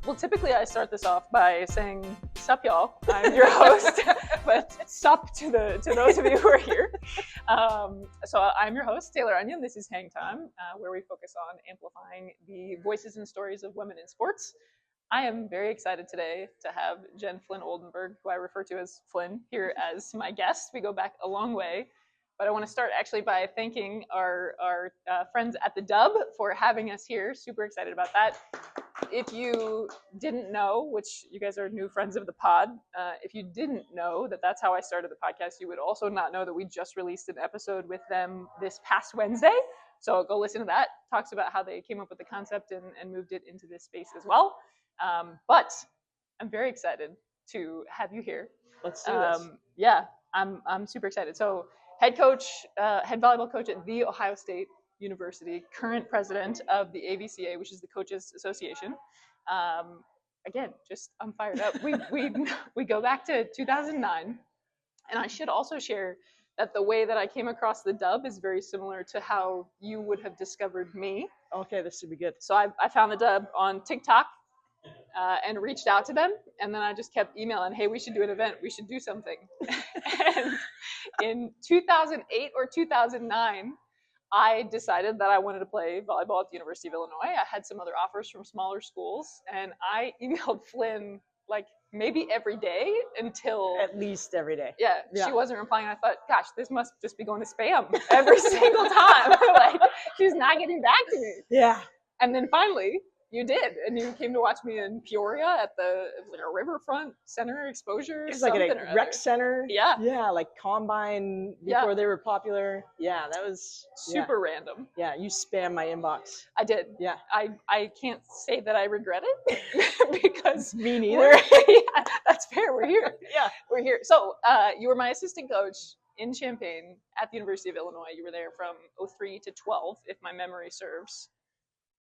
Well, typically I start this off by saying, sup y'all, I'm your host, but sup to those of you who are here. So I'm your host, Tayler Onion. This is Hang Time, where we focus on amplifying the voices and stories of women in sports. I am very excited today to have Jen Flynn Oldenburg, who I refer to as Flynn, here as my guest. We go back a long way. But I want to start actually by thanking our friends at the Dub for having us here. Super excited about that. If you didn't know, which you guys are new friends of the pod, if you didn't know that that's how I started the podcast, you would also not know that we just released an episode with them this past Wednesday. So go listen to that. Talks about how they came up with the concept and moved it into this space as well. But I'm very excited to have you here. Let's do this. Yeah, I'm super excited. So head volleyball coach at The Ohio State University, current president of the AVCA, which is the Coaches Association. Again, I'm fired up. We go back to 2009, and I should also share that the way that I came across the Dub is very similar to how you would have discovered me. Okay, this should be good. So I found the Dub on TikTok and reached out to them, and then I just kept emailing, hey, we should do an event, we should do something. And in 2008 or 2009, I decided that I wanted to play volleyball at the University of Illinois. I had some other offers from smaller schools, and I emailed Flynn like maybe every day until... At least every day. Yeah, she wasn't replying. I thought, gosh, this must just be going to spam every single time. Like, she's not getting back to me. Yeah. And then finally, you did, and you came to watch me in Peoria at a riverfront center exposure. It's like a rec center. Yeah. Yeah, like Combine before they were popular. Yeah, that was super random. Yeah, you spam my inbox. I did. Yeah. I can't say that I regret it because me neither. Yeah, that's fair. We're here. Yeah, we're here. So you were my assistant coach in Champaign at the University of Illinois. You were there from 2003 to 2012, if my memory serves.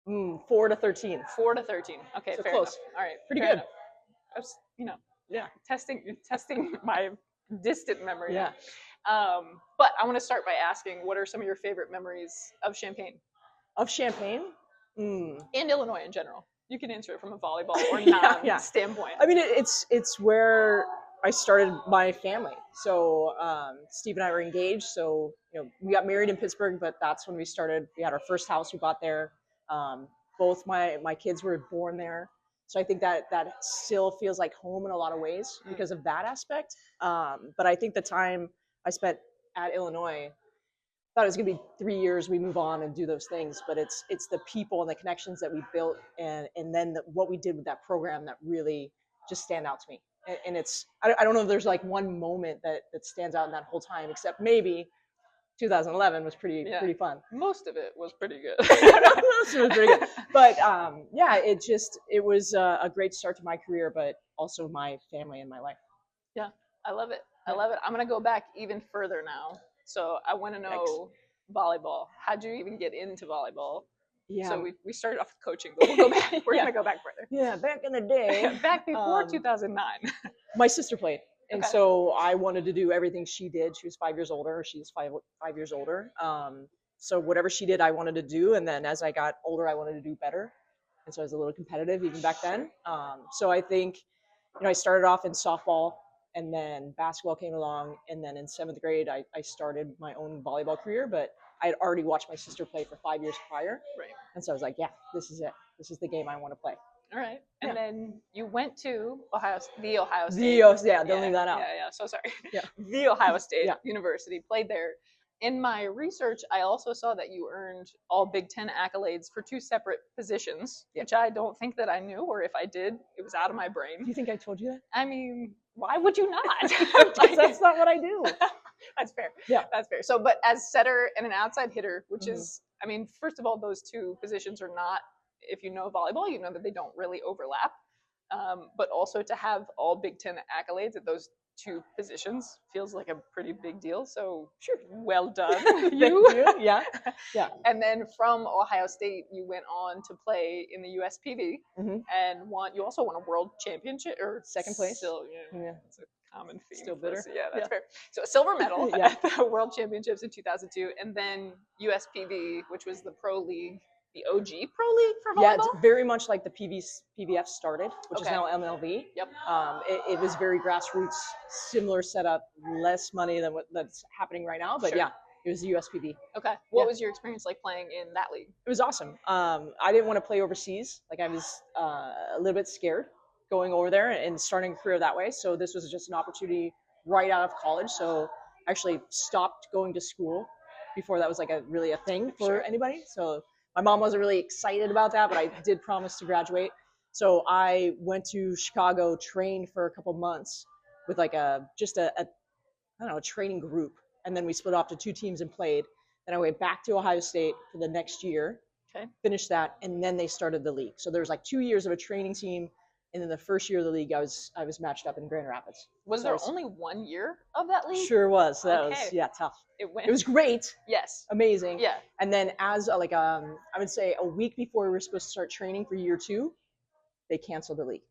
4 to 13. 4 to 13. Okay, so fair close. Enough. All right, pretty good. I was, testing my distant memory. Yeah. But I want to start by asking, what are some of your favorite memories of Champaign? Of Champaign? And Illinois in general. You can answer it from a volleyball or non standpoint. I mean, it's where I started my family. So Steve and I were engaged. So we got married in Pittsburgh, but that's when we started. We had our first house we bought there. Both my kids were born there. So I think that still feels like home in a lot of ways because of that aspect. But I think the time I spent at Illinois, I thought it was going to be 3 years, we move on and do those things. But it's the people and the connections that we built and then what we did with that program that really just stand out to me. And it's, I don't know if there's like one moment that stands out in that whole time, except maybe 2011 was pretty fun. Most of it was pretty good. Most of it was pretty good. But it was a great start to my career, but also my family and my life. Yeah, I love it. I love it. I'm going to go back even further now. So I want to know volleyball. How'd you even get into volleyball? Yeah. So we started off with coaching, but we'll go back. We're going to go back further. Yeah, back in the day. Back before 2009. My sister played. And so I wanted to do everything she did. She was 5 years older. She's five years older. So whatever she did, I wanted to do. And then as I got older, I wanted to do better. And so I was a little competitive even back then. So I think, I started off in softball and then basketball came along. And then in 7th grade, I started my own volleyball career. But I had already watched my sister play for 5 years prior. Right. And so I was like, yeah, this is it. This is the game I want to play. All right. And then you went to the Ohio State. Don't leave that out. Yeah. So sorry. Yeah. The Ohio State University, played there. In my research, I also saw that you earned all Big Ten accolades for 2 separate positions, which I don't think that I knew, or if I did, it was out of my brain. Do you think I told you that? I mean, why would you not? That's not what I do. That's fair. Yeah. That's fair. So, but as setter and an outside hitter, which is, I mean, first of all, those 2 positions are not, if you know volleyball, you know that they don't really overlap. But also to have all Big Ten accolades at those 2 positions feels like a pretty big deal. So well done. Thank you. Yeah. And then from Ohio State, you went on to play in the USPV and you also won a world championship or second place. Still, it's a common theme. Still bitter. Yeah, that's fair. So a silver medal at the World Championships in 2002, and then USPV, which was the pro league the OG pro league for volleyball? Yeah, it's very much like the PVF started, which is Okay. now MLV. Yep. It was very grassroots, similar setup, less money than that's happening right now. But Sure. yeah, it was the USPV. Okay. What Yeah. was your experience like playing in that league? It was awesome. I didn't want to play overseas. Like, I was a little bit scared going over there and starting a career that way. So this was just an opportunity right out of college. So I actually stopped going to school before that was like really a thing for Sure. anybody. So my mom wasn't really excited about that, but I did promise to graduate. So I went to Chicago, trained for a couple months with like a training group. And then we split off to 2 teams and played. Then I went back to Ohio State for the next year, Okay. finished that, and then they started the league. So there was like 2 years of a training team, and then the first year of the league, I was matched up in Grand Rapids. Was there only 1 year of that league? Sure was. So that Okay. was tough. It went. It was great, Yes. amazing. Yeah. And then as I would say a week before we were supposed to start training for year 2, they canceled the league.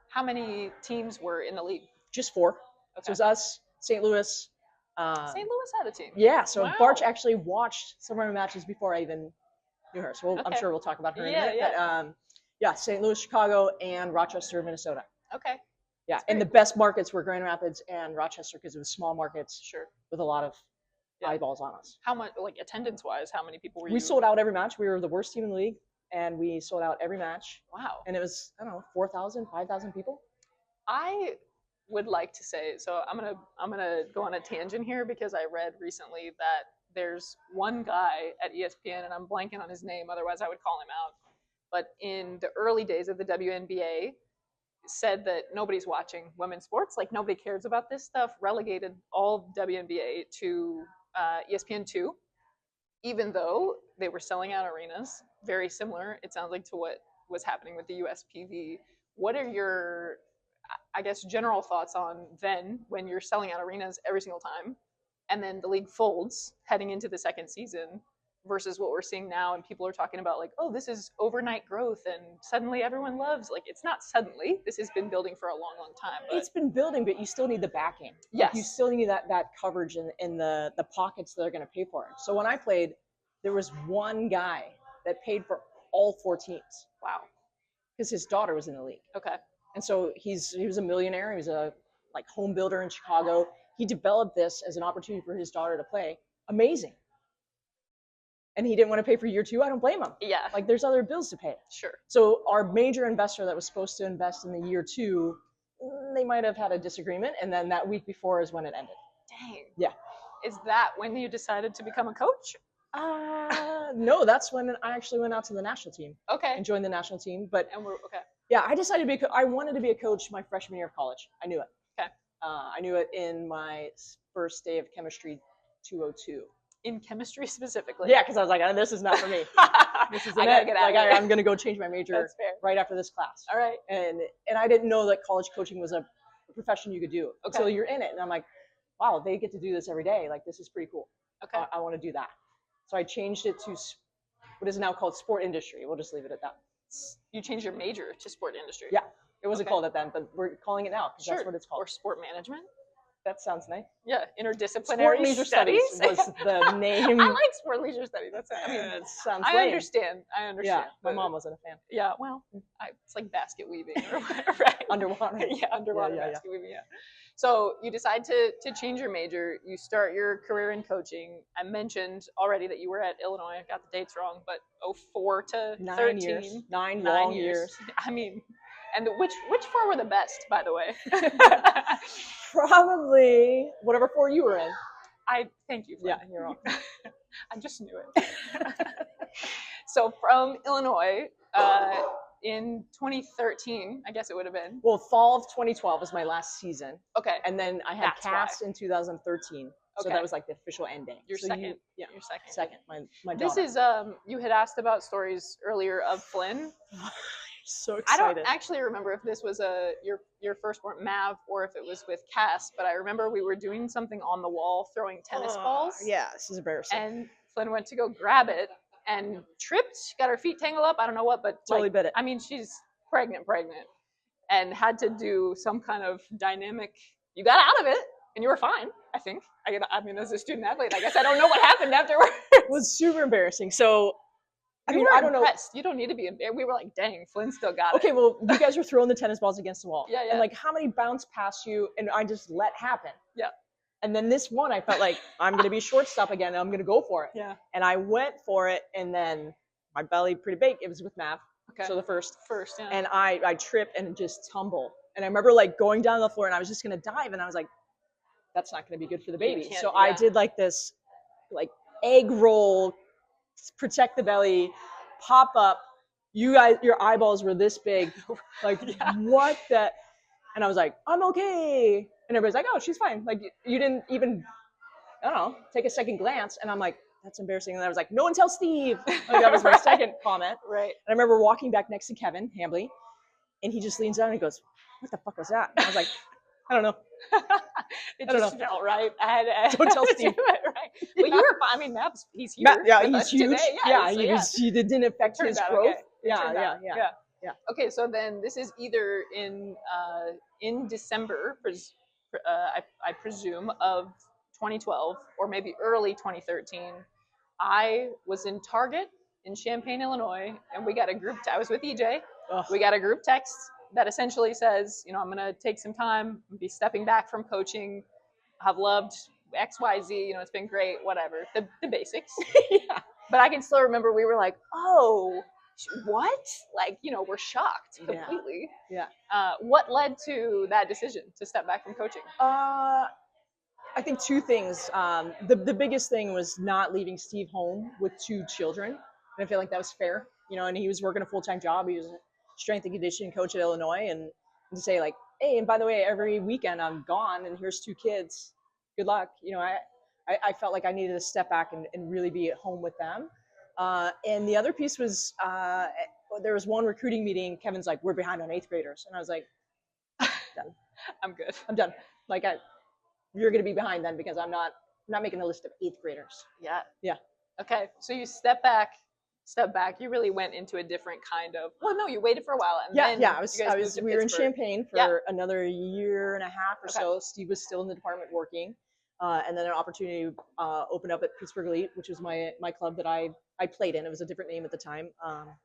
How many teams were in the league? Just 4. Okay. So it was us, St. Louis. St. Louis had a team. Yeah, so Wow. Barch actually watched some of our matches before I even knew her. So I'm Okay. sure we'll talk about her in a Yeah, minute. yeah. But yeah, St. Louis, Chicago, and Rochester, Minnesota. Okay. Yeah, That's and the very best markets were Grand Rapids and Rochester because it was small markets Sure. with a lot of Yeah. eyeballs on us. How much, like attendance-wise, how many people were you? We sold out every match. We were the worst team in the league, and we sold out every match. Wow. And it was, I don't know, 4,000, 5,000 people. I would like to say, so I'm gonna go on a tangent here because I read recently that there's one guy at ESPN, and I'm blanking on his name, otherwise I would call him out. But in the early days of the WNBA, said that nobody's watching women's sports, like nobody cares about this stuff, relegated all WNBA to ESPN2, even though they were selling out arenas, very similar, it sounds like, to what was happening with the USPV. What are your, I guess, general thoughts on then when you're selling out arenas every single time, and then the league folds heading into the second season, versus what we're seeing now, and people are talking about like, oh, this is overnight growth and suddenly everyone loves, like, it's not suddenly, this has been building for a long time. But It's been building, but you still need the backing. Yes. Like, you still need that coverage in the pockets that are going to pay for it. So when I played, there was one guy that paid for all 4 teams Wow. because his daughter was in the league. Okay. And so he was a millionaire. He was a home builder in Chicago. He developed this as an opportunity for his daughter to play. Amazing. And he didn't want to pay for year 2. I don't blame him. Yeah. Like, there's other bills to pay. Sure. So our major investor that was supposed to invest in the year 2, they might have had a disagreement. And then that week before is when it ended. Dang. Yeah. Is that when you decided to become a coach? No, that's when I actually went out to the national team Okay. and joined the national team. But And we're okay. yeah, I decided to be. I wanted to be a coach my freshman year of college. I knew it. Okay. I knew it in my first day of chemistry 202. In chemistry specifically. Yeah, because I was like, this is not for me. This is I gotta get out of here. I'm gonna go change my major That's fair. right after this class. All right. And I didn't know that college coaching was a profession you could do Okay. until you're in it. And I'm like, wow, they get to do this every day. Like, this is pretty cool. Okay. I want to do that. So I changed it to what is now called sport industry. We'll just leave it at that. You changed your major to sport industry. Yeah. It wasn't Okay. called it then, but we're calling it now because Sure. that's what it's called. Or sport management. That sounds nice. Yeah. Interdisciplinary Sport leisure studies was the name. I like sport leisure studies. That's it. I mean, It sounds I lame. understand. Yeah, my but- mom wasn't a fan. Yeah, well, it's like basket weaving or whatever, right? Underwater. Yeah, underwater Yeah. basket weaving, yeah. So you decide to change your major. You start your career in coaching. I mentioned already that you were at Illinois. I got the dates wrong, but 04 to 9 13. years. 9 9 long years. years. I mean, and which 4 were the best, by the way? Probably whatever 4 you were in. I thank you. Yeah, Flynn. you're wrong. I just knew it. So from Illinois, in 2013, I guess it would have been. Well, fall of 2012 was my last season. Okay. And then I had That's cast in 2013. So Okay. that was like the official end date. Your So second. yeah, Your second. second. My This daughter. is you had asked about stories earlier of Flynn. So I excited. don't actually remember if this was your firstborn Mav or if it was with Cass, but I remember we were doing something on the wall throwing tennis balls. Yeah, this is embarrassing. And Flynn went to go grab it and tripped, got her feet tangled up, I don't know what, but Totally bit it. I mean, she's pregnant, and had to do some kind of dynamic. You got out of it, and you were fine, I think. I mean, as a student athlete, I guess I don't know what happened afterwards. It was super embarrassing. So I We mean, were I don't know. impressed. You don't need to be embarrassed. We were like, dang, Flynn still got Okay, it. well, you guys were throwing the tennis balls against the wall. Yeah, yeah. And like, how many bounce past you and I just let happen? Yeah. And then this one, I felt like I'm going to be shortstop again. And I'm going to go for it. Yeah. And I went for it. And then my belly pretty big. It was with Mav. Okay. So the first. Yeah. And I trip and just tumble. And I remember like going down the floor and I was just going to dive. And I was like, that's not going to be good for the baby. So I did like this like egg roll, protect the belly, pop up. You guys, your eyeballs were this big. Like, what the? And I was like, I'm okay. And everybody's like, oh, she's fine. Like, you didn't even, I don't know, take a second glance. And I'm like, that's embarrassing. And I was like, no one tell Steve. Like, that was my second comment. Right. And I remember walking back next to Kevin Hambley, and he just leans down and he goes, what the fuck was that? And I was like, I don't know. It just felt right. I had Don't tell Steve. Right. Well, you were fine. I mean, Mav's, he's here. He's huge. Today. He didn't affect his growth. Okay. Yeah. Okay, so then this is either in December, I presume, of 2012, or maybe early 2013. I was in Target in Champaign, Illinois, and we got a group. I was with EJ. Ugh. We got a group text that essentially says, I'm going to take some time, be stepping back from coaching. I've loved X, Y, Z. It's been great. Whatever, the basics. Yeah. But I can still remember we were like, oh. What? Like, we're shocked completely. Yeah. What led to that decision to step back from coaching? I think two things. The biggest thing was not leaving Steve home with two children. And I feel like that was fair, and he was working a full-time job. He was a strength and conditioning coach at Illinois. And to say like, hey, and by the way, every weekend I'm gone and here's two kids. Good luck. I felt like I needed to step back and really be at home with them. And the other piece was there was one recruiting meeting. Kevin's like, we're behind on 8th graders. And I was like, done. I'm good. I'm done. Like, you're going to be behind then because I'm not making a list of 8th graders. Yeah. Yeah. Okay. So you step back. You really went into a different kind of, well, no, you waited for a while. And then we were in Champaign for another year and a half or so. Steve was still in the department working. And then an opportunity opened up at Pittsburgh Elite, which was my club that I played in. It was a different name at the time,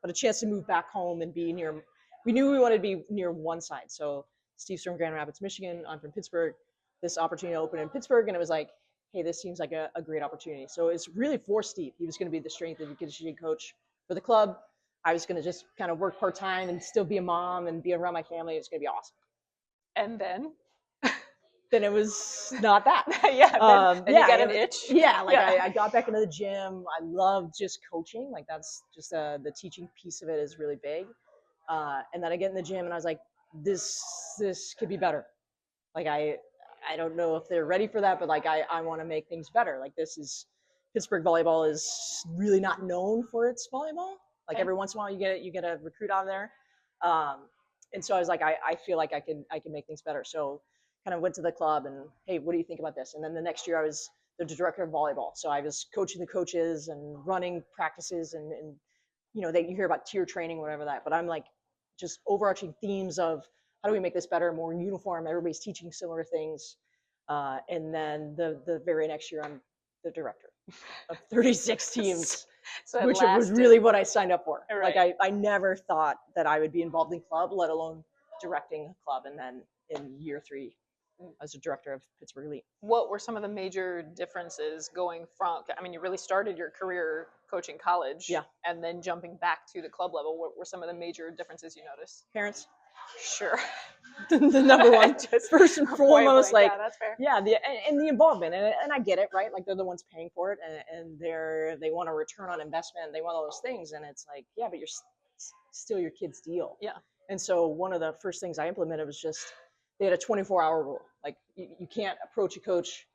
but a chance to move back home and be near. We knew we wanted to be near one side. So Steve's from Grand Rapids, Michigan. I'm from Pittsburgh. This opportunity opened in Pittsburgh, and it was like, hey, this seems like a great opportunity. So it's really for Steve. He was going to be the strength and conditioning coach for the club. I was going to just kind of work part-time and still be a mom and be around my family. It was going to be awesome. And then? Then it was not that. You got an itch. Yeah, I got back into the gym. I loved just coaching. Like that's just the teaching piece of it is really big. And then I get in the gym and I was like, this could be better. Like I don't know if they're ready for that, but like I want to make things better. Like Pittsburgh volleyball is really not known for its volleyball. Like every once in a while you get a recruit out of there. And so I was like, I feel like I can make things better. So kind of went to the club and, hey, what do you think about this? And then the next year I was the director of volleyball. So I was coaching the coaches and running practices and you hear about tier training, whatever that, but I'm like just overarching themes of how do we make this better, more uniform, everybody's teaching similar things. And then the very next year I'm the director of 36 teams, which was really what I signed up for. Right. Like I never thought that I would be involved in club, let alone directing a club. And then in year 3, I was a director of Pittsburgh Elite. What were some of the major differences going from, you really started your career coaching college and then jumping back to the club level. What were some of the major differences you noticed? Parents. Sure. the number one, first and foremost, like, that's fair. Yeah, and the involvement, and I get it, right? Like they're the ones paying for it, and they want a return on investment, they want all those things, and it's like, yeah, but you're still your kid's deal. Yeah. And so one of the first things I implemented was just they had a 24-hour rule. Like you can't approach a coach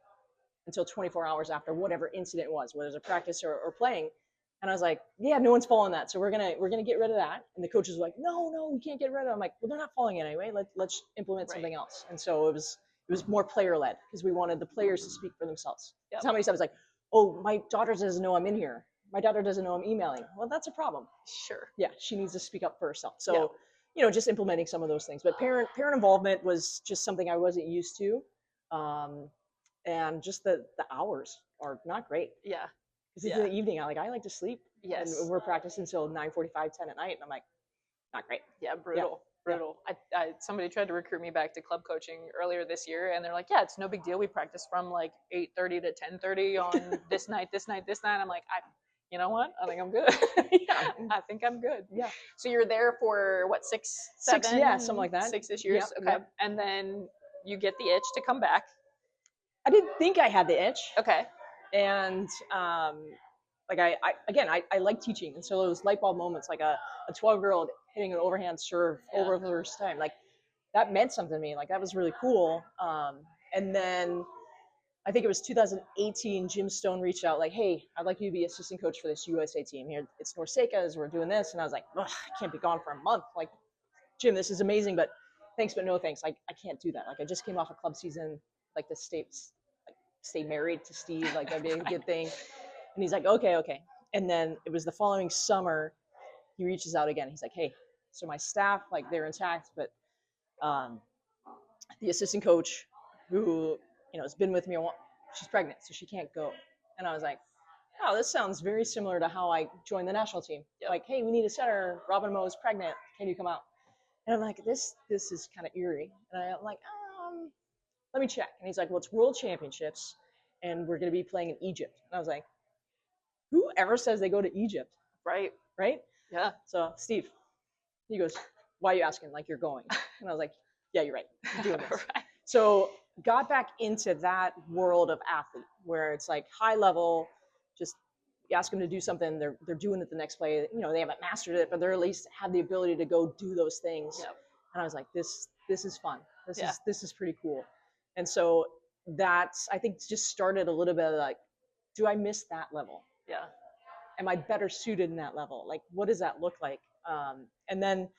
until 24 hours after whatever incident was, whether it's a practice or playing. And I was like, yeah, no one's following that. So we're gonna get rid of that. And the coaches were like, no, we can't get rid of it. I'm like, well, they're not following it anyway. Let's implement something else. And so it was more player led because we wanted the players to speak for themselves. Yep. So how many times like, oh, my daughter doesn't know I'm in here. My daughter doesn't know I'm emailing. Well, that's a problem. Sure. Yeah, she needs to speak up for herself. So, just implementing some of those things. But parent involvement was just something I wasn't used to. And just the hours are not great. Yeah. Because in the evening, I like to sleep. Yes. And we're practicing until 9:45, 10 at night. And I'm like, not great. Yeah, brutal. Brutal. Somebody tried to recruit me back to club coaching earlier this year, and they're like, "Yeah, it's no big deal. We practice from like 8:30 to 10:30 on this night. I'm like, you know what? I think I'm good. Yeah. I think I'm good. Yeah. So you're there for what, 6, 7? Yeah, something like that. 6-ish years. Yep, Okay. yep. And then you get the itch to come back. I didn't think I had the itch. Okay. And like I like teaching, and so those light bulb moments, like a 12-year-old hitting an overhand serve over the first time, like that meant something to me. Like that was really cool. And then I think it was 2018, Jim Stone reached out like, hey, I'd like you to be assistant coach for this USA team here. It's Norseca's, we're doing this. And I was like, I can't be gone for a month. Like, Jim, this is amazing, but thanks, but no thanks. Like, I can't do that. Like, I just came off a club season, like stay married to Steve, like that'd be a good thing. And he's like, okay. And then it was the following summer, he reaches out again. He's like, hey, so my staff, like they're intact, but the assistant coach who, has been with me, she's pregnant, so she can't go. And I was like, oh, this sounds very similar to how I joined the national team. Yep. Like, hey, we need a setter. Robin Moe is pregnant. Can you come out? And I'm like, this is kind of eerie. And I'm like, let me check. And he's like, well, it's World Championships, and we're going to be playing in Egypt. And I was like, whoever says they go to Egypt? Right. Yeah. So Steve, he goes, why are you asking? Like, you're going. And I was like, yeah, you're right. I'm doing this. Right. So got back into that world of athlete where it's like high level, just you ask them to do something, they're doing it the next play. They haven't mastered it, but they're at least have the ability to go do those things. Yep. And I was like, this is fun. This is pretty cool. And so that's, I think, just started a little bit of like, do I miss that level? Yeah. Am I better suited in that level? Like, what does that look like? And then,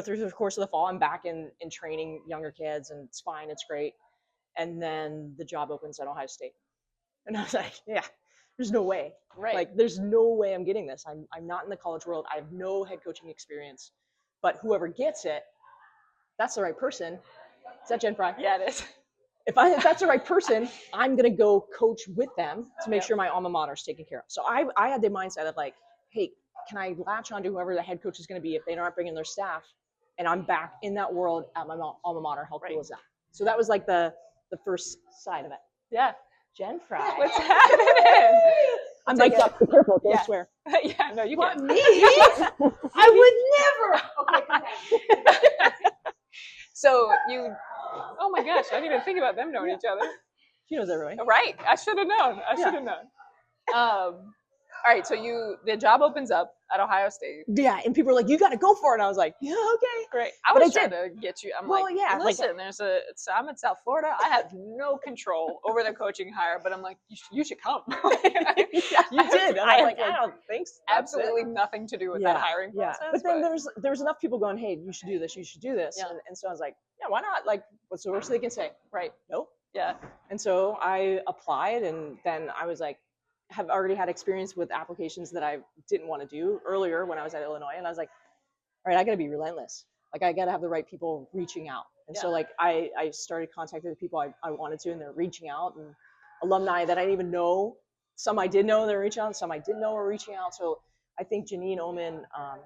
through the course of the fall, I'm back in training younger kids, and it's fine. It's great. And then the job opens at Ohio State. And I was like, yeah, there's no way. Right. Like, there's no way I'm getting this. I'm not in the college world. I have no head coaching experience. But whoever gets it, that's the right person. Is that Jen Fry? Yeah, it is. If that's the right person, I'm going to go coach with them to make sure my alma mater is taken care of. So I had the mindset of like, hey, can I latch on to whoever the head coach is going to be if they're not bringing their staff, and I'm back in that world at my alma mater? How cool is that? So that was like the first side of it. Yeah. Jen Fry. What's happening? I'm like, be careful, don't swear. Yeah, no, you can't. Me? I would never. Okay. So oh my gosh, I didn't even think about them knowing each other. She knows everybody. Right. I should have known. All right, so the job opens up at Ohio State. Yeah, and people are like, you got to go for it. And I was like, yeah, okay. Great. I was trying to get you. I'm listen, I'm in South Florida. I have no control over the coaching hire, but I'm like, you should come. Yeah, you did. And I was like, I don't think so. Absolutely nothing to do with that hiring process. But then there was enough people going, hey, you should do this. Yeah. And so I was like, yeah, why not? Like, what's the worst they can say? Right. Nope. Yeah. And so I applied, and then I was like, have already had experience with applications that I didn't want to do earlier when I was at Illinois. And I was like, all right, I got to be relentless. Like, I got to have the right people reaching out. And so like, I started contacting the people I wanted to, and they're reaching out, and alumni that I didn't even know. Some I did know they're reaching out, some I didn't know were reaching out. So I think Janine Oman,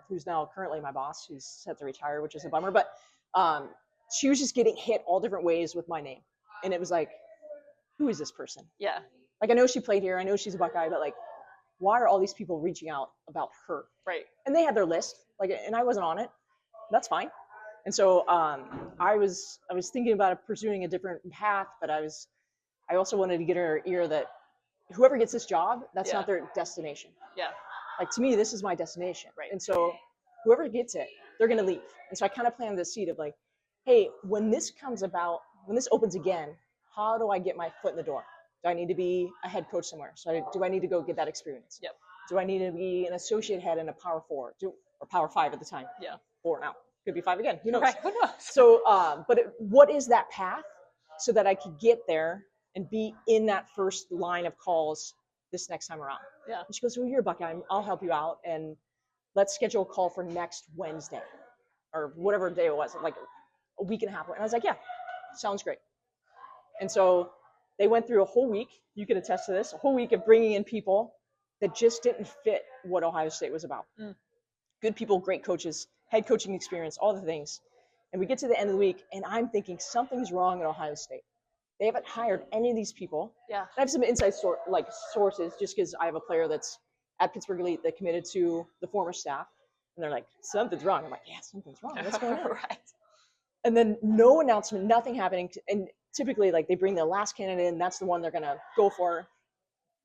who's now currently my boss, who's set to retire, which is a bummer, but she was just getting hit all different ways with my name. And it was like, who is this person? Yeah. Like, I know she played here. I know she's a Buckeye, but like, why are all these people reaching out about her? Right. And they had their list, like, and I wasn't on it. That's fine. And so I was thinking about pursuing a different path, but I also wanted to get her ear that whoever gets this job, that's not their destination. Yeah. Like, to me, this is my destination. Right. And so whoever gets it, they're going to leave. And so I kind of planted the seed of like, hey, when this opens again, how do I get my foot in the door? Do I need to be a head coach somewhere? So do I need to go get that experience? Yep. Do I need to be an associate head in a Power 4 or Power 5 at the time? Yeah. 4 now. Could be 5 again. Who knows? Right. Who knows? So, what is that path so that I could get there and be in that first line of calls this next time around? Yeah. And she goes, well, you're a Buckeye. I'll help you out. And let's schedule a call for next Wednesday or whatever day it was, like a week and a half. And I was like, yeah, sounds great. And so they went through a whole week. You can attest to this, a whole week of bringing in people. that just didn't fit what Ohio State was about. Good people, great coaches, head coaching experience, all the things. And we get to the end of the week, and I'm thinking something's wrong at Ohio State. They haven't hired any of these people. Yeah. I have some inside sources just because I have a player that's at Pittsburgh Elite that committed to the former staff. And they're like, something's wrong. I'm like, yeah, something's wrong. What's going on? Right. And then no announcement, nothing happening. And typically, like, they bring the last candidate in. That's the one they're going to go for.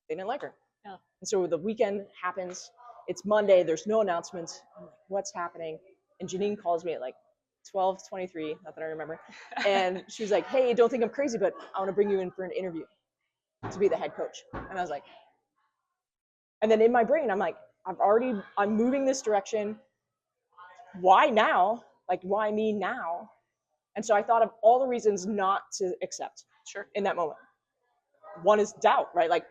They didn't like her. Yeah. And so the weekend happens. It's Monday. There's no announcements. I'm like, what's happening? And Janine calls me at like 12:23, not that I remember. And she was like, hey, don't think I'm crazy, but I want to bring you in for an interview to be the head coach. And I was like, and then in my brain, I'm like, I'm moving this direction. Why now? Like, why me now? And so I thought of all the reasons not to accept in that moment. One is doubt, right? Like,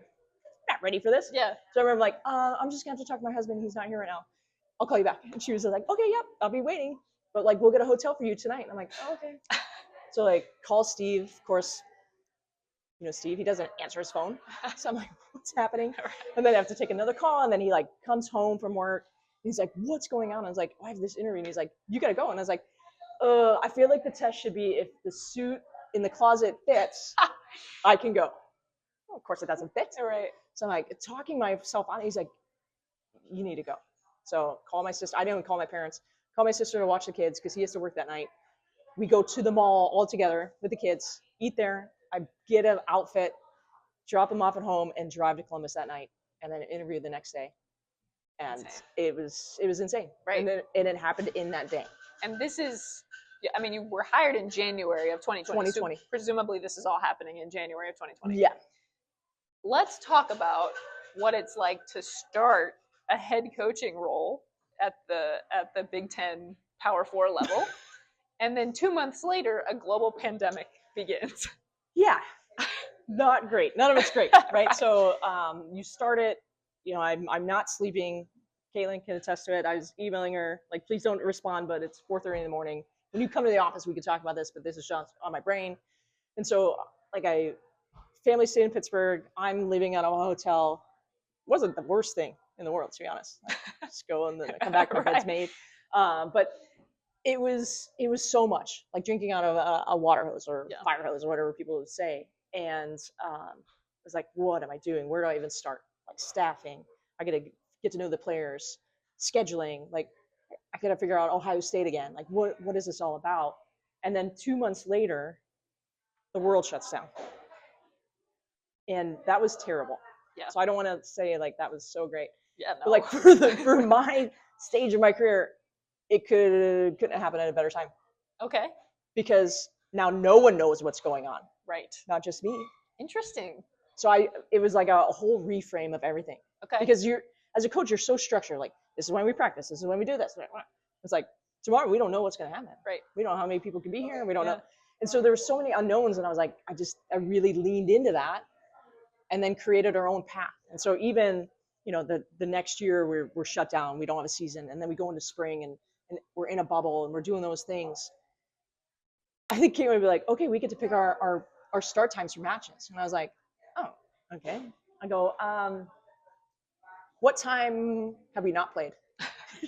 not ready for this. Yeah. So I remember like, I'm just gonna have to talk to my husband. He's not here right now. I'll call you back. And she was like, okay, yep, I'll be waiting. But like, we'll get a hotel for you tonight. And I'm like, oh, okay. So like, call Steve. Of course, you know, Steve, he doesn't answer his phone. So I'm like, what's happening? And then I have to take another call. And then he like comes home from work. He's like, what's going on? I was like, oh, I have this interview. And he's like, you gotta go. And I was like, I feel like the test should be if the suit in the closet fits, I can go. Well, of course it doesn't fit. Right. So I'm like talking myself on it. He's like, you need to go. So call my sister. I didn't even call my parents. Call my sister to watch the kids because he has to work that night. We go to the mall all together with the kids, eat there. I get an outfit, drop them off at home, and drive to Columbus that night, and then interview the next day. And it was insane. Right. And it happened in that day. And this is, I mean, you were hired in January of 2020. 2020. So presumably this is all happening in January of 2020. Yeah. Let's talk about what it's like to start a head coaching role at the Big Ten Power 4 level. And then 2 months later, a global pandemic begins. Yeah. Not great. None of it's great, right? So you start it, you know, I'm not sleeping. Caitlin can attest to it. I was emailing her, like, please don't respond, but it's 4:30 in the morning. When you come to the office, we could talk about this, but this is just on my brain. And so, like, family stayed in Pittsburgh. I'm living at a hotel. It wasn't the worst thing in the world, to be honest. Like, just go and then come back, my bed's made. But it was so much, like drinking out of a water hose or fire hose or whatever people would say. And it was like, what am I doing? Where do I even start? Like, staffing. I got to get to know the players, scheduling. Like, I got to figure out Ohio State again. Like, what is this all about? And then 2 months later, the world shuts down. And that was terrible. Yeah. So I don't want to say like that was so great. Yeah. No. But like for my stage of my career, it couldn't happen at a better time. Okay. Because now no one knows what's going on. Right. Not just me. Interesting. So it was like a whole reframe of everything. Okay. Because as a coach, you're so structured. Like, this is when we practice. This is when we do this. It's like, tomorrow we don't know what's going to happen. Right. We don't know how many people can be here. We don't know. And so there were so many unknowns. And I was like, I really leaned into that and then created our own path. And so even, you know, the next year we're shut down. We don't have a season. And then we go into spring and we're in a bubble and we're doing those things. I think Caitlin would be like, okay, we get to pick our start times for matches. And I was like, oh, okay. I go, what time have we not played?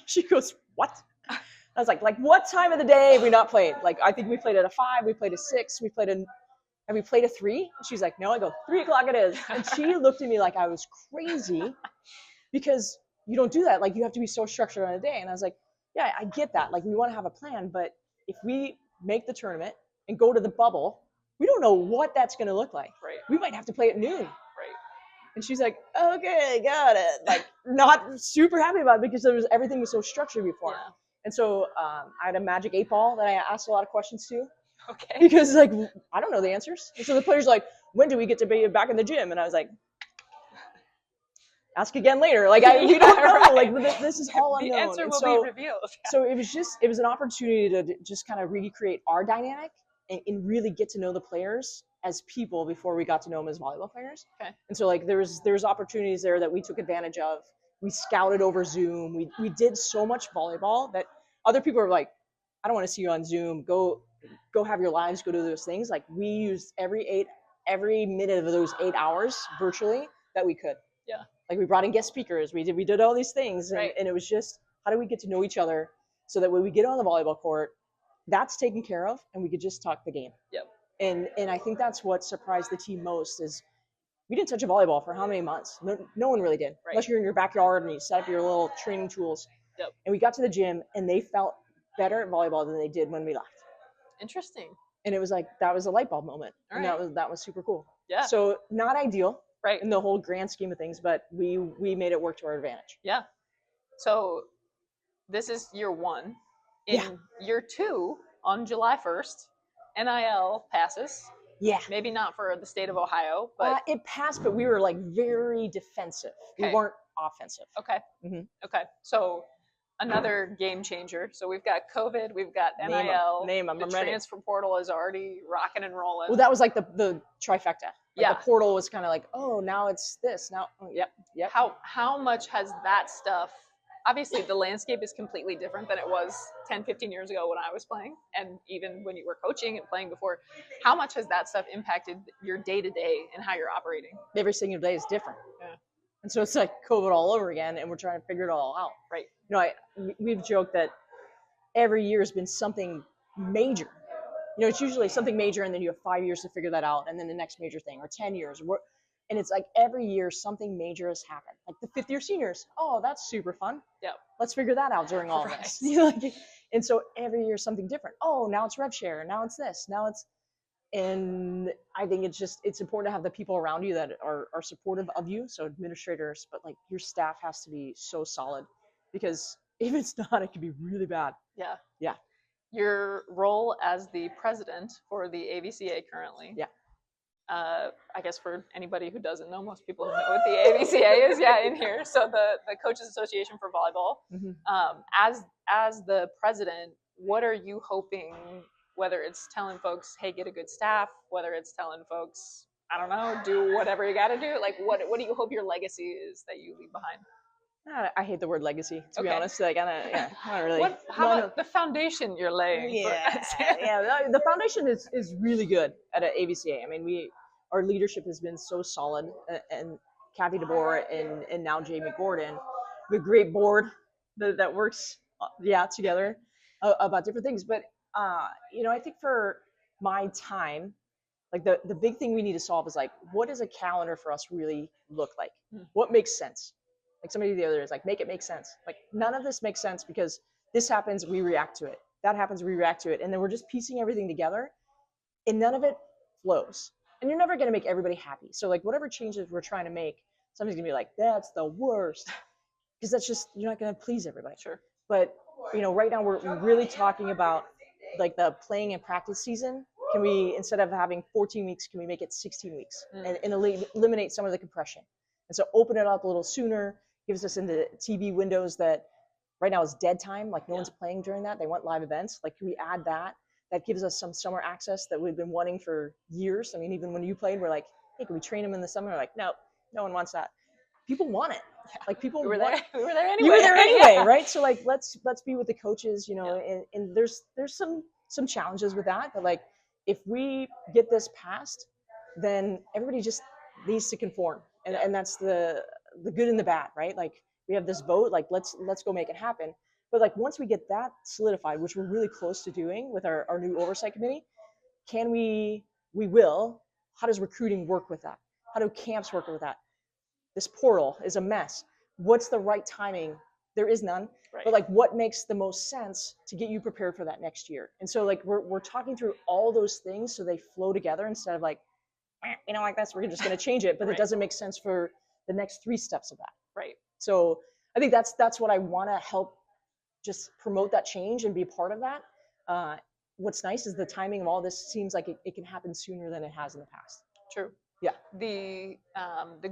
She goes, what? I was like, what time of the day have we not played? Like, I think we played at a 5, we played a 6, have we played a 3? And she's like, no. I go, 3 o'clock it is. And she looked at me like I was crazy because you don't do that. Like, you have to be so structured on a day. And I was like, yeah, I get that. Like, we want to have a plan, but if we make the tournament and go to the bubble, we don't know what that's going to look like. Right. We might have to play at noon. Right. And she's like, okay, got it. Like, not super happy about it because everything was so structured before. Yeah. And so I had a magic 8 ball that I asked a lot of questions to. Okay. Because, like, I don't know the answers. And so the players are like, when do we get to be back in the gym? And I was like, ask again later. Like, we don't know. Right. Like, this is all unknown. The answer will be revealed. So it was an opportunity to just kind of recreate our dynamic and really get to know the players as people before we got to know them as volleyball players. Okay. And so, like, there's opportunities there that we took advantage of. We scouted over Zoom. We did so much volleyball that other people were like, I don't want to see you on Zoom. Go have your lives, go do those things. Like, we used every minute of those 8 hours virtually that we could. Yeah. Like we brought in guest speakers, we did all these things, and, Right. and it was just, how do we get to know each other so that when we get on the volleyball court, that's taken care of, and we could just talk the game. Yep. And I think that's what surprised the team most is we didn't touch a volleyball for how many months? No one really did, Right. unless you're in your backyard and you set up your little training tools. Yep. And we got to the gym, and they felt better at volleyball than they did when we left. Interesting. And it was like, that was a light bulb moment. All And right. that was super cool. Yeah. So not ideal Right. in the whole grand scheme of things, but we made it work to our advantage. Yeah. So this is year 1. In year 2, on July 1st, NIL passes. Yeah. Maybe not for the state of Ohio, but It passed, but we were like very defensive. Okay. We weren't offensive. okay. Mhm. Okay. So another game changer. So we've got COVID, we've got NIL. Name 'em, The I'm ready. transfer portal is already rocking and rolling. Well, that was like the trifecta. Like Yeah. The portal was kind of like, oh, now it's this. Now, yep. How much has that stuff, obviously the landscape is completely different than it was 10, 15 years ago when I was playing, and even when you were coaching and playing before. How much has that stuff impacted your day-to-day and how you're operating? Every single day is different. Yeah. And so it's like COVID all over again, and we're trying to figure it all out. Right. You know, we've joked that every year has been something major. You know, it's usually something major, and then you have 5 years to figure that out, and then the next major thing, or 10 years. And it's like every year something major has happened. Like the 5th-year seniors. Oh, that's super fun. Yeah. Let's figure that out during all Right. this. You know, like, and so every year something different. Oh, now it's rev share. Now it's this. Now it's, and I think it's important to have the people around you that are supportive of you. So administrators, but like your staff has to be so solid, because if it's not, it can be really bad. Yeah. Yeah. Your role as the president for the AVCA currently. Yeah. I guess for anybody who doesn't know, most people know what the AVCA is. Yeah, in here. So the Coaches Association for Volleyball. Mm-hmm. As the president, what are you hoping? Whether it's telling folks, hey, get a good staff. Whether it's telling folks, I don't know, do whatever you got to do. Like, what do you hope your legacy is that you leave behind? I hate the word legacy, to be Okay. honest. Like, I don't really. How about the foundation you're laying? Yeah, the foundation is really good at AVCA. I mean, our leadership has been so solid, and Kathy DeBoer and now Jamie Gordon, the great board that works together about different things. But you know, I think for my time, like the big thing we need to solve is like, what does a calendar for us really look like? What makes sense? Like somebody the other day is like, make it make sense. Like none of this makes sense, because this happens, we react to it. That happens, we react to it. And then we're just piecing everything together, and none of it flows. And you're never going to make everybody happy. So like whatever changes we're trying to make, somebody's going to be like, that's the worst. Because that's just, you're not going to please everybody. Sure. But, you know, right now we're really talking about like the playing and practice season. Can we, instead of having 14 weeks, can we make it 16 weeks and eliminate some of the compression? And so open it up a little sooner, gives us into TV windows that right now is dead time. Like no one's playing during that. They want live events. Like, can we add that? That gives us some summer access that we've been wanting for years. I mean, even when you played, we're like, hey, can we train them in the summer? We're like, no one wants that. People want it. Like people we were want there. We were there anyway. You were there anyway, right? So like, let's be with the coaches, you know, and there's some challenges with that. But like, if we get this passed, then everybody just needs to conform. And that's the good and the bad, right? Like we have this vote, like let's go make it happen. But like once we get that solidified, which we're really close to doing with our new oversight committee, can we will, how does recruiting work with that? How do camps work with that? This portal is a mess. What's the right timing? There is none. Right. But like what makes the most sense to get you prepared for that next year? And so like we're talking through all those things so they flow together instead of like, you know, like this, we're just going to change it, but it doesn't make sense for the next 3 steps of that. Right. So I think that's what I want to help just promote that change and be a part of that. What's nice is the timing of all this seems like it can happen sooner than it has in the past. True. Yeah. The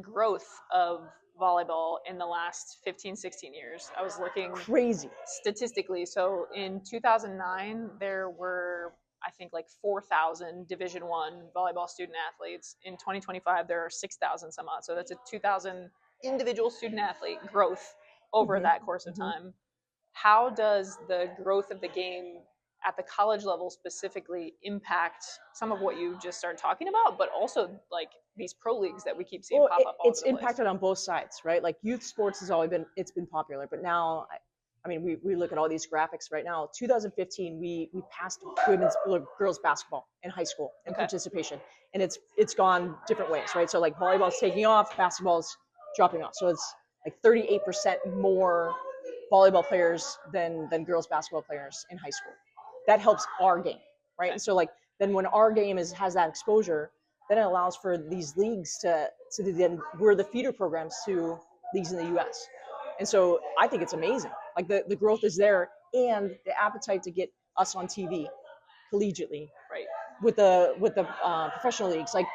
growth of volleyball in the last 15, 16 years, I was looking crazy statistically. So in 2009, there were, I think, like 4,000 Division I volleyball student athletes. In 2025, there are 6,000 some odd. So that's a 2,000 individual student athlete growth over that course of time. How does the growth of the game at the college level specifically impact some of what you just started talking about, but also like these pro leagues that we keep seeing pop up all it's over the impacted place? on both sides, right? Like youth sports has always been, it's been popular, but now, I mean, we look at all these graphics right now. 2015, we passed girls basketball in high school in participation, and it's gone different ways, right? So like volleyball's taking off, basketball's dropping off. So it's like 38% more volleyball players than girls basketball players in high school. That helps our game, right? And so like then when our game has that exposure, then it allows for these leagues to then we're the feeder programs to leagues in the U.S. And so I think it's amazing. Like the growth is there, and the appetite to get us on TV collegiately, Right. with the professional leagues. Like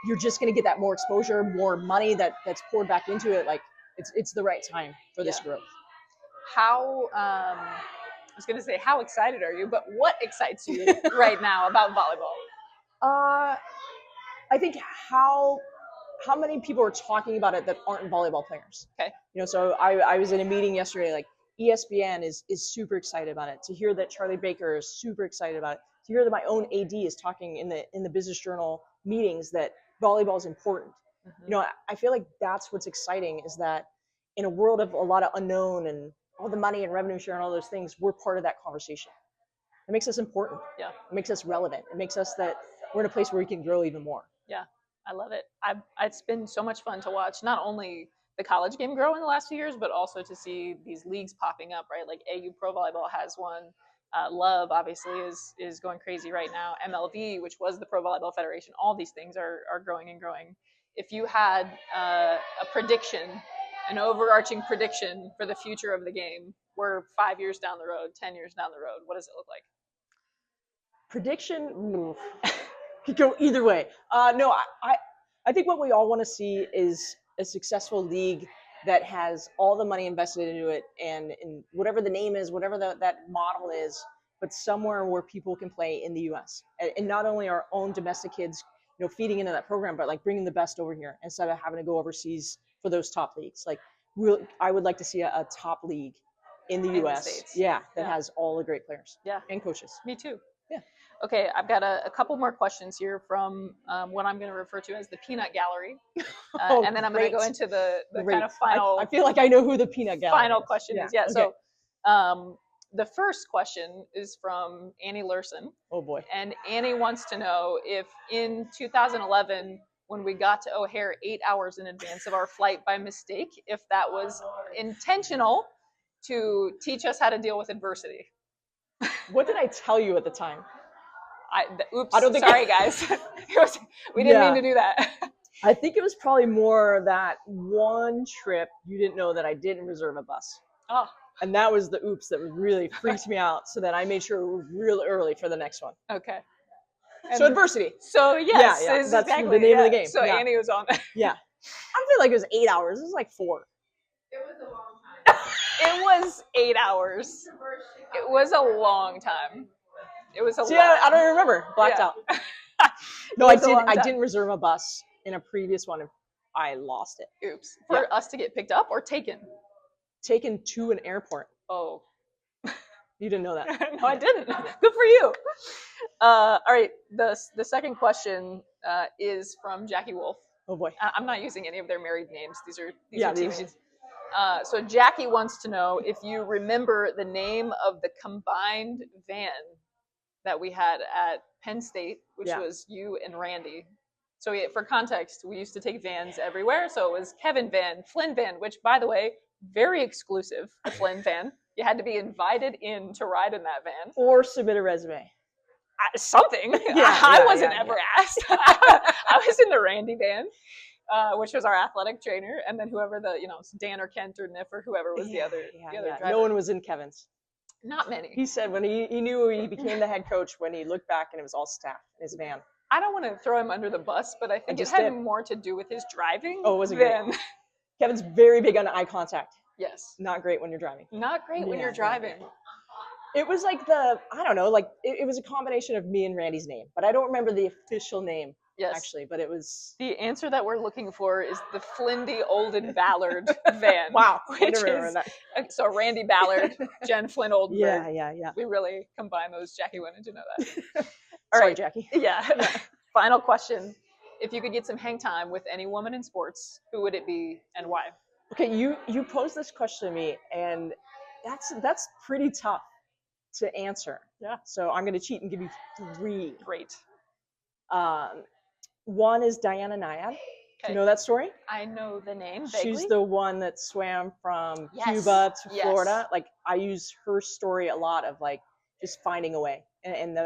you're just going to get that more exposure, more money that's poured back into it. Like it's the right time for this growth. How I was going to say, how excited are you? But what excites you right now about volleyball? I think how many people are talking about it that aren't volleyball players. Okay. You know, so I was in a meeting yesterday, like ESPN is super excited about it. To hear that Charlie Baker is super excited about it. To hear that my own AD is talking in the Business Journal meetings that volleyball is important. Mm-hmm. You know, I feel like that's what's exciting, is that in a world of a lot of unknown and all the money and revenue share and all those things, we're part of that conversation. It makes us important. Yeah. It makes us relevant. It makes us that we're in a place where we can grow even more. Yeah, I love it. It's been so much fun to watch not only the college game grow in the last few years, but also to see these leagues popping up, right? Like AU Pro Volleyball has one. Love obviously is going crazy right now. MLV, which was the Pro Volleyball Federation, all these things are growing and growing. If you had a prediction, an overarching prediction for the future of the game, we're 5 years down the road, 10 years down the road, what does it look like? Prediction, could go either way. No, I think what we all want to see is a successful league that has all the money invested into it, and whatever the name is, whatever that model is, but somewhere where people can play in the U.S. And not only our own domestic kids, you know, feeding into that program, but like bringing the best over here instead of having to go overseas for those top leagues. Like I would like to see a top league in the U.S. That has all the great players and coaches. Me too. Yeah. Okay, I've got a couple more questions here from what I'm going to refer to as the peanut gallery, and then I'm going to go into the kind of final. I feel like I know who the peanut gallery final question is. Yeah. Okay. So the first question is from Annie Lurson. Oh boy. And Annie wants to know if in 2011, when we got to O'Hare 8 hours in advance of our flight by mistake, if that was intentional to teach us how to deal with adversity. What did I tell you at the time? Oops, I don't think sorry guys. We didn't mean to do that. I think it was probably more that one trip you didn't know that I didn't reserve a bus. Oh. And that was the oops that really freaked me out, so that I made sure we were real early for the next one. Okay. So adversity. So yes, that's exactly the name of the game. So Annie was on. Yeah. I feel like it was 8 hours. It was like 4. It was a long time. It was 8 hours. It was a long time. It was a long I don't remember. Blacked out. No, I didn't reserve a bus in a previous one. I lost it. Oops. For us to get picked up or taken? Taken to an airport. Oh. You didn't know that. No, I didn't. Good for you. All right. The second question is from Jackie Wolf. Oh boy. I'm not using any of their married names. These are teammates. So Jackie wants to know if you remember the name of the combined van that we had at Penn State, which was you and Randy. So for context, we used to take vans everywhere. So it was Kevin van, Flynn van, which, by the way, very exclusive, the Flynn van. You had to be invited in to ride in that van. Or submit a resume. Something. I wasn't ever asked. I was in the Randy van, which was our athletic trainer, and then whoever Dan or Kent or Niff or whoever was the other driver. No one was in Kevin's. Not many. He said when he knew he became the head coach when he looked back and it was all staff in his van. I don't want to throw him under the bus, but I think it had more to do with his driving. Oh, it wasn't great. Kevin's very big on eye contact. Yes. Not great when you're driving. Not great when you're driving. It was like it was a combination of me and Randy's name, but I don't remember the official name Yes. actually, but it was The answer that we're looking for is the Flindy Olden Ballard van. wow. Which Never remember is that. so Randy Ballard, Jen Flynn Oldenburg. Yeah. We really combine those. Jackie wanted to know that. All Sorry, right. Jackie. Yeah. Final question. If you could get some hang time with any woman in sports, who would it be and why? Okay, you posed this question to me, and that's pretty tough to answer. Yeah. So I'm going to cheat and give you 3. Great. One is Diana Nyad. Do Okay. you know that story? I know the name vaguely. She's the one that swam from Yes. Cuba to Yes. Florida. Like, I use her story a lot of like just finding a way, and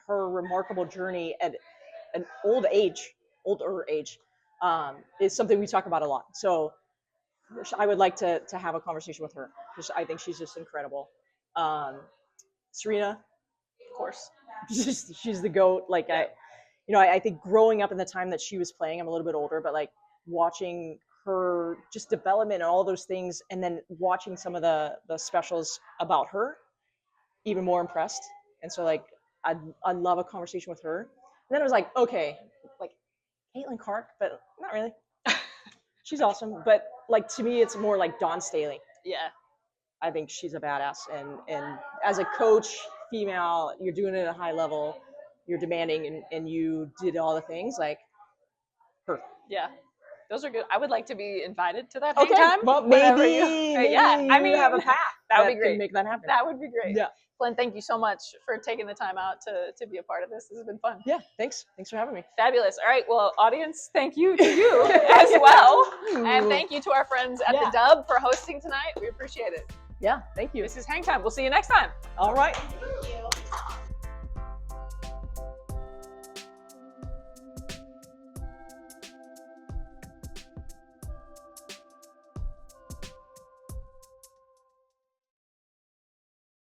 her remarkable journey at an older age, is something we talk about a lot. So I would like to have a conversation with her because I think she's just incredible. Serena, Of course. she's the GOAT. Like, I think growing up in the time that she was playing, I'm a little bit older, but like watching her just development and all those things, and then watching some of the specials about her, even more impressed. And so like I'd love a conversation with her. And then it was like, okay, like Caitlin Clark, but not really. She's awesome, but like to me, it's more like Dawn Staley. Yeah. I think she's a badass, and as a coach, female, you're doing it at a high level, you're demanding, and you did all the things like her. Yeah. Those are good. I would like to be invited to that hang Okay, time. well whenever maybe, yeah. I mean, you have a path that would be can great. make that happen. That would be great. Yeah. Flynn, thank you so much for taking the time out to be a part of this. This has been fun. Yeah, thanks for having me. Fabulous. All right. Well, audience, thank you to you as well. And thank you to our friends at the Dub for hosting tonight. We appreciate it. Yeah, thank you. This is Hang Time. We'll see you next time. All right. Thank you.